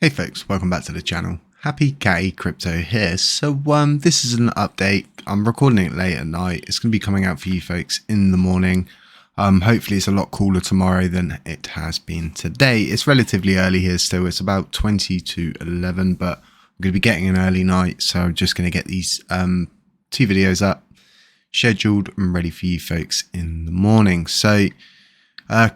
Hey folks, welcome back to the channel. Happy Catty Crypto here. So this is an update. I'm recording it late at night. It's going to be coming out for you folks in the morning. Hopefully it's a lot cooler tomorrow than it has been today. It's relatively early here still. It's about 20 to 11, but I'm going to be getting an early night. So I'm just going to get these two videos up, scheduled and ready for you folks in the morning. So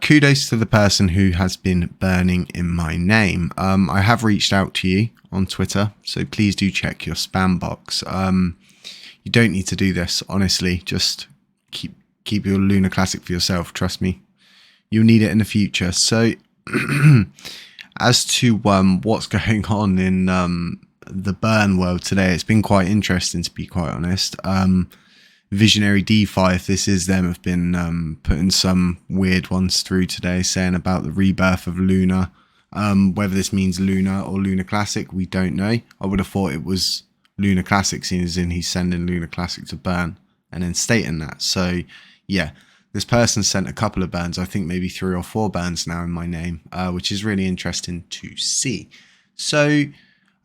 kudos to the person who has been burning in my name. I have reached out to you on Twitter, so please do check your spam box. You don't need to do this, honestly. Just keep your Lunar Classic for yourself. Trust me, you'll need it in the future. So as to what's going on in the burn world today, it's been quite interesting, to be quite honest. Visionary DeFi, if this is them, have been putting some weird ones through today, saying about the rebirth of Luna. Whether this means Luna or Lunar Classic, we don't know. I would have thought it was Lunar Classic, seeing as in he's sending Lunar Classic to burn and then stating that. So yeah, this person sent a couple of burns, I think maybe 3 or 4 burns now in my name, which is really interesting to see. So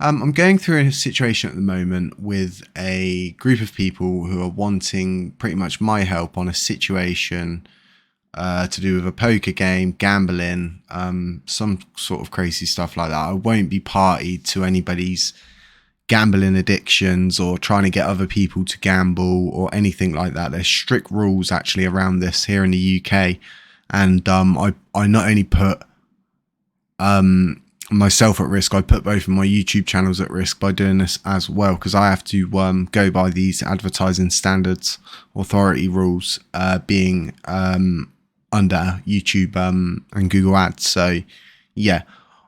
I'm going through a situation at the moment with a group of people who are wanting pretty much my help on a situation to do with a poker game, gambling, some sort of crazy stuff like that. I won't be party to anybody's gambling addictions or trying to get other people to gamble or anything like that. There's strict rules actually around this here in the UK, and I not only put myself at risk, I put both of my YouTube channels at risk by doing this as well, because I have to go by these advertising standards authority rules, being under YouTube and Google Ads. So yeah,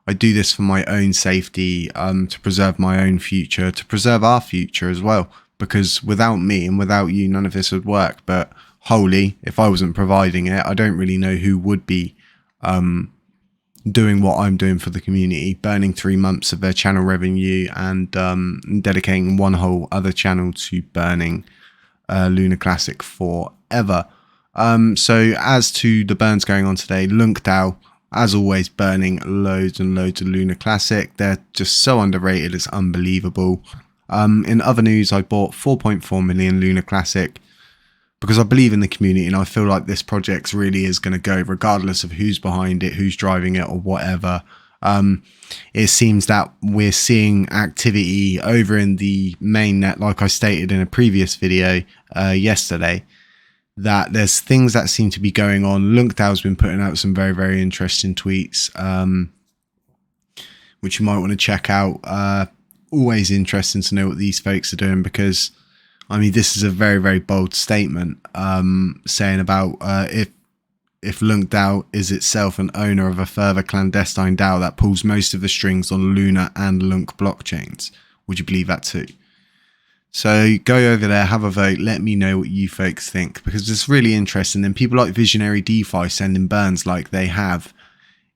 I do this for my own safety, to preserve my own future, to preserve our future as well, because without me and without you, none of this would work. But wholly, if I wasn't providing it, I don't really know who would be doing what I'm doing for the community, burning 3 months of their channel revenue and dedicating one whole other channel to burning Lunar Classic forever. So as to the burns going on today, LunkDAO, as always, burning loads and loads of Lunar Classic. They're just so underrated, it's unbelievable. In other news, I bought 4.4 million Lunar Classic because I believe in the community, and I feel like this project really is going to go, regardless of who's behind it, who's driving it, or whatever. It seems that we're seeing activity over in the mainnet, like I stated in a previous video yesterday, that there's things that seem to be going on. LunkDAO's been putting out some very, very interesting tweets, which you might want to check out. Always interesting to know what these folks are doing, because I mean, this is a very, very bold statement, saying about if LunkDAO is itself an owner of a further clandestine DAO that pulls most of the strings on Luna and Lunk blockchains. Would you believe that too? So go over there, have a vote, let me know what you folks think, because it's really interesting. And people like Visionary DeFi sending burns like they have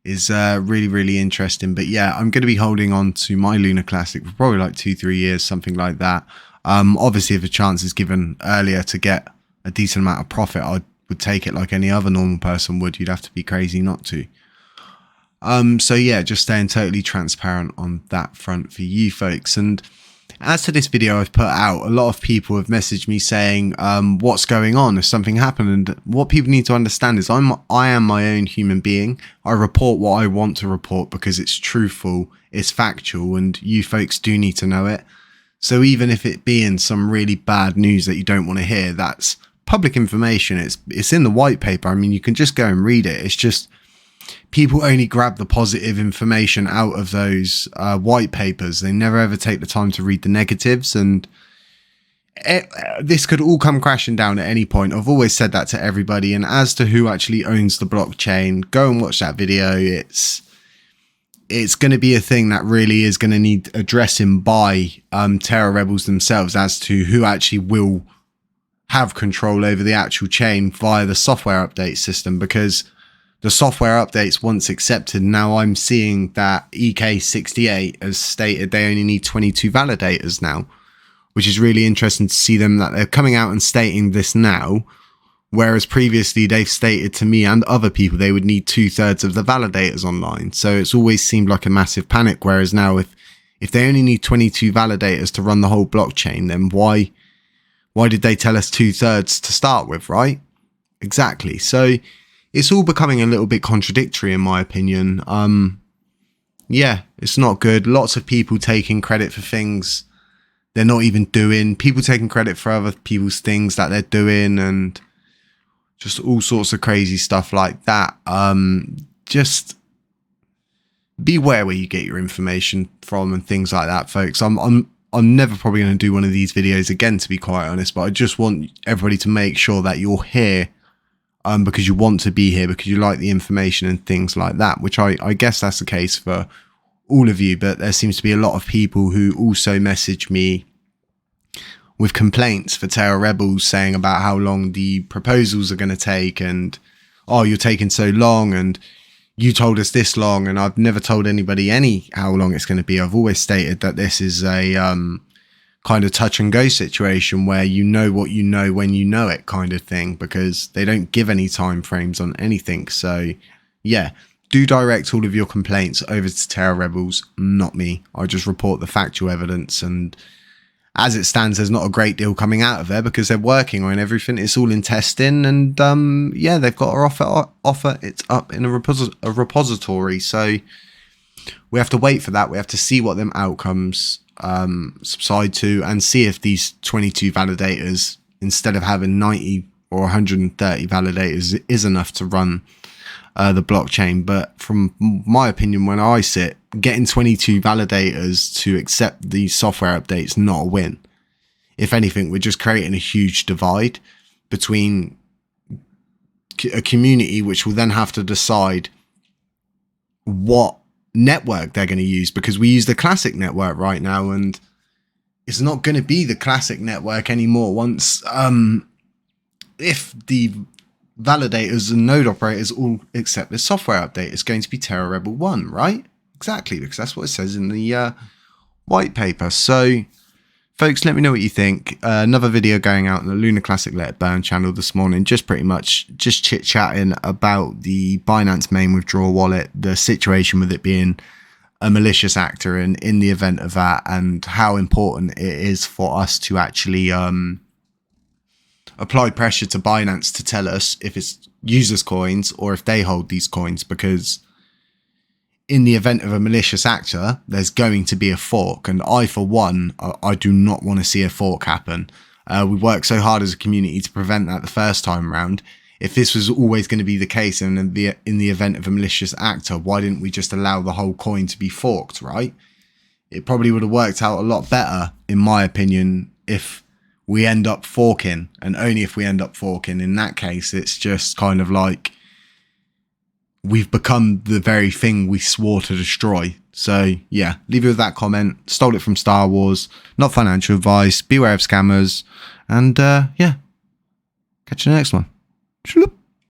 is really, really interesting. But yeah, I'm going to be holding on to my Lunar Classic for probably like 2-3 years, something like that. Obviously, if a chance is given earlier to get a decent amount of profit, I would take it like any other normal person would. You'd have to be crazy not to. So yeah, just staying totally transparent on that front for you folks. And as to this video I've put out, a lot of people have messaged me saying, what's going on? Has something happened? And what people need to understand is I am my own human being. I report what I want to report because it's truthful, it's factual, and you folks do need to know it. So even if it being some really bad news that you don't want to hear, that's public information. It's in the white paper. I mean, you can just go and read it. It's just people only grab the positive information out of those white papers. They never ever take the time to read the negatives, and this could all come crashing down at any point. I've always said that to everybody. And as to who actually owns the blockchain, go and watch that video. It's going to be a thing that really is going to need addressing by Terra rebels themselves, as to who actually will have control over the actual chain via the software update system, because the software updates once accepted, now I'm seeing that EK68 has stated they only need 22 validators now, which is really interesting to see them, that they're coming out and stating this now, Whereas previously they've stated to me and other people they would need 2/3 of the validators online. So it's always seemed like a massive panic. Whereas now if they only need 22 validators to run the whole blockchain, then why did they tell us 2/3 to start with, right? Exactly. So it's all becoming a little bit contradictory in my opinion. Yeah, it's not good. Lots of people taking credit for things they're not even doing. People taking credit for other people's things that they're doing, and just all sorts of crazy stuff like that. Just beware where you get your information from and things like that, folks. I'm never probably going to do one of these videos again, to be quite honest, but I just want everybody to make sure that you're here because you want to be here, because you like the information and things like that, which I guess that's the case for all of you. But there seems to be a lot of people who also message me with complaints for Terra Rebels, saying about how long the proposals are going to take, and oh, you're taking so long, and you told us this long, and I've never told anybody how long it's going to be. I've always stated that this is a kind of touch and go situation where you know what you know when you know it, kind of thing, because they don't give any time frames on anything. So yeah, do direct all of your complaints over to Terra Rebels, not me. I just report the factual evidence, and as it stands, there's not a great deal coming out of there because they're working on everything. It's all in testing, and yeah, they've got our offer. It's up in a repository, so we have to wait for that. We have to see what them outcomes subside to, and see if these 22 validators, instead of having 90 or 130 validators, is enough to run the blockchain. But from my opinion, when I sit, getting 22 validators to accept these software updates, not a win. If anything, we're just creating a huge divide between a community which will then have to decide what network they're going to use, because we use the classic network right now, and it's not going to be the classic network anymore once if the validators and node operators all accept this software update. It's going to be Terra Rebel 1, right? Exactly, because that's what it says in the white paper. So folks, let me know what you think. Another video going out on the Lunar Classic Let It Burn channel this morning, just pretty much just chit-chatting about the Binance main withdrawal wallet, the situation with it being a malicious actor, and in the event of that, and how important it is for us to actually apply pressure to Binance to tell us if it's users' coins or if they hold these coins, because in the event of a malicious actor, there's going to be a fork. And I, for one, I do not want to see a fork happen. We worked so hard as a community to prevent that the first time round. If this was always going to be the case, and in the event of a malicious actor, why didn't we just allow the whole coin to be forked, right? It probably would have worked out a lot better, in my opinion, if we end up forking, and only if we end up forking. In that case, it's just kind of like we've become the very thing we swore to destroy. So yeah, leave it with that comment. Stole it from Star Wars. Not financial advice. Beware of scammers. And yeah, catch you in the next one. Shloop.